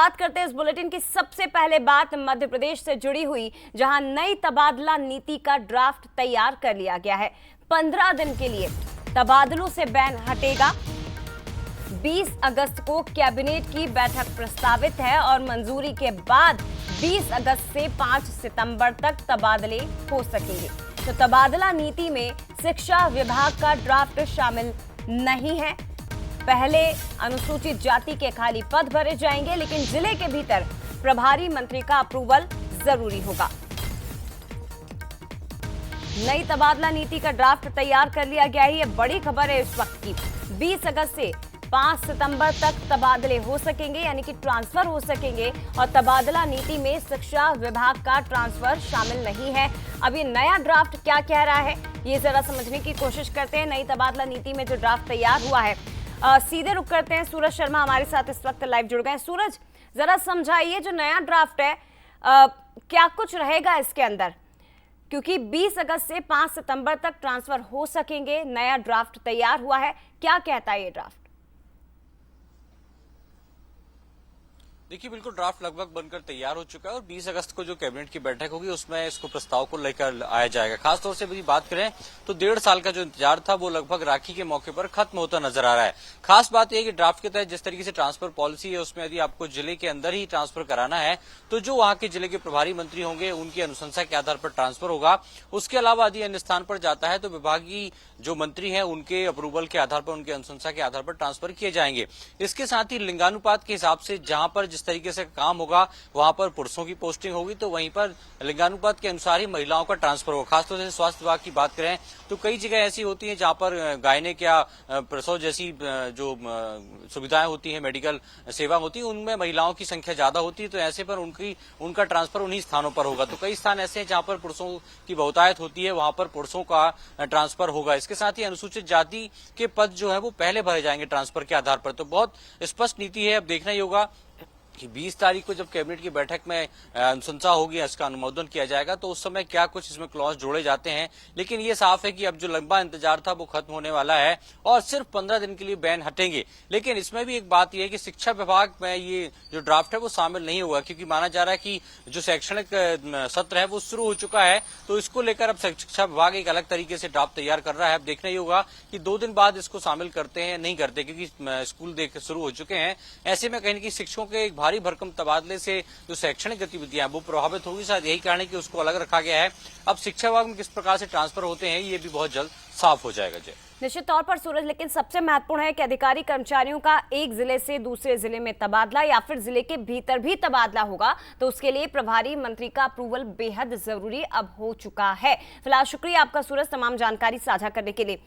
बात करते हैं इस बुलेटिन की सबसे पहले बात मध्य प्रदेश से जुड़ी हुई, जहां नई तबादला नीति का ड्राफ्ट तैयार कर लिया गया है। 15 दिन के लिए तबादलों से बैन हटेगा। 20 अगस्त को कैबिनेट की बैठक प्रस्तावित है और मंजूरी के बाद 20 अगस्त से 5 सितंबर तक तबादले हो सकेंगे। तो तबादला नीति में शिक्षा विभाग का ड्राफ्ट शामिल नहीं है। पहले अनुसूचित जाति के खाली पद भरे जाएंगे, लेकिन जिले के भीतर प्रभारी मंत्री का अप्रूवल जरूरी होगा। नई तबादला नीति का ड्राफ्ट तैयार कर लिया गया है। ये बड़ी खबर है इस वक्त की। 20 अगस्त से 5 सितंबर तक तबादले हो सकेंगे, यानी कि ट्रांसफर हो सकेंगे। और तबादला नीति में शिक्षा विभाग का ट्रांसफर शामिल नहीं है। अब ये नया ड्राफ्ट क्या कह रहा है, ये जरा समझने की कोशिश करते हैं। नई तबादला नीति में जो ड्राफ्ट तैयार हुआ है, सीधे रुक करते हैं। सूरज शर्मा हमारे साथ इस वक्त लाइव जुड़ गए हैं। सूरज, जरा समझाइए जो नया ड्राफ्ट है क्या कुछ रहेगा इसके अंदर, क्योंकि 20 अगस्त से 5 सितंबर तक ट्रांसफर हो सकेंगे। नया ड्राफ्ट तैयार हुआ है, क्या कहता है ये ड्राफ्ट? देखिए, बिल्कुल ड्राफ्ट लगभग बनकर तैयार हो चुका है और 20 अगस्त को जो कैबिनेट की बैठक होगी उसमें इसको प्रस्ताव को लेकर आया जाएगा। खासतौर से यदि बात करें तो 1.5 साल का जो इंतजार था वो लगभग राखी के मौके पर खत्म होता नजर आ रहा है। खास बात यह कि ड्राफ्ट के तहत जिस तरीके से ट्रांसफर पॉलिसी है उसमें यदि आपको जिले के अंदर ही ट्रांसफर कराना है तो जो वहां के जिले के प्रभारी मंत्री होंगे उनकी अनुशंसा के आधार पर ट्रांसफर होगा। उसके अलावा यदि अन्य स्थान पर जाता है तो विभागीय जो मंत्री हैं उनके अप्रूवल के आधार पर, उनकी अनुशंसा के आधार पर ट्रांसफर किए जाएंगे। इसके साथ ही लिंगानुपात के हिसाब से जहां पर जिस तरीके से काम होगा वहां पर पुरुषों की पोस्टिंग होगी तो वहीं पर लिंगानुपात के अनुसार ही महिलाओं का ट्रांसफर होगा। खासतौर से स्वास्थ्य विभाग की बात करें तो कई जगह ऐसी होती है जहां पर गायनेक या प्रसव जैसी जो सुविधाएं होती है, मेडिकल सेवा होती है, उनमें महिलाओं की संख्या ज्यादा होती है। तो ऐसे पर उनका ट्रांसफर उन्हीं स्थानों पर होगा। तो कई स्थान ऐसे हैं जहां पर पुरुषों की बहुतायत होती है, वहां पर पुरुषों का ट्रांसफर होगा। इसके साथ ही अनुसूचित जाति के पद जो है वो पहले भरे जाएंगे ट्रांसफर के आधार पर। तो बहुत स्पष्ट नीति है। अब देखना ही होगा कि 20 तारीख को जब कैबिनेट की बैठक में अनुशंसा होगी, इसका अनुमोदन किया जाएगा तो उस समय क्या कुछ इसमें क्लॉज जोड़े जाते हैं। लेकिन ये साफ है कि अब जो लंबा इंतजार था वो खत्म होने वाला है और सिर्फ 15 दिन के लिए बैन हटेंगे। लेकिन इसमें भी एक बात यह है कि शिक्षा विभाग में ये जो ड्राफ्ट है वो शामिल नहीं होगा, क्योंकि माना जा रहा है कि जो शैक्षणिक सत्र है वो शुरू हो चुका है। तो इसको लेकर अब शिक्षा विभाग एक अलग तरीके से ड्राफ्ट तैयार कर रहा है। अब देखना ही होगा कि 2 दिन बाद इसको शामिल करते हैं नहीं करते, क्योंकि स्कूल शुरू हो चुके हैं। ऐसे में कहीं ना कहीं शिक्षकों के एक भारी भरकम तबादले से जो शैक्षणिक गतिविधियां वो प्रभावित होगी। शायद यही कारण है कि उसको अलग रखा गया है। अब शिक्षा विभाग में किस प्रकार से ट्रांसफर होते हैं ये भी बहुत जल्द साफ हो जाएगा। जय निश्चित तौर पर सूरज, लेकिन सबसे महत्वपूर्ण है कि अधिकारी कर्मचारियों का एक जिले से दूसरे जिले में तबादला या फिर जिले के भीतर भी तबादला होगा तो उसके लिए प्रभारी मंत्री का अप्रूवल बेहद जरूरी अब हो चुका है। फिलहाल शुक्रिया आपका सूरज, तमाम जानकारी साझा करने के लिए।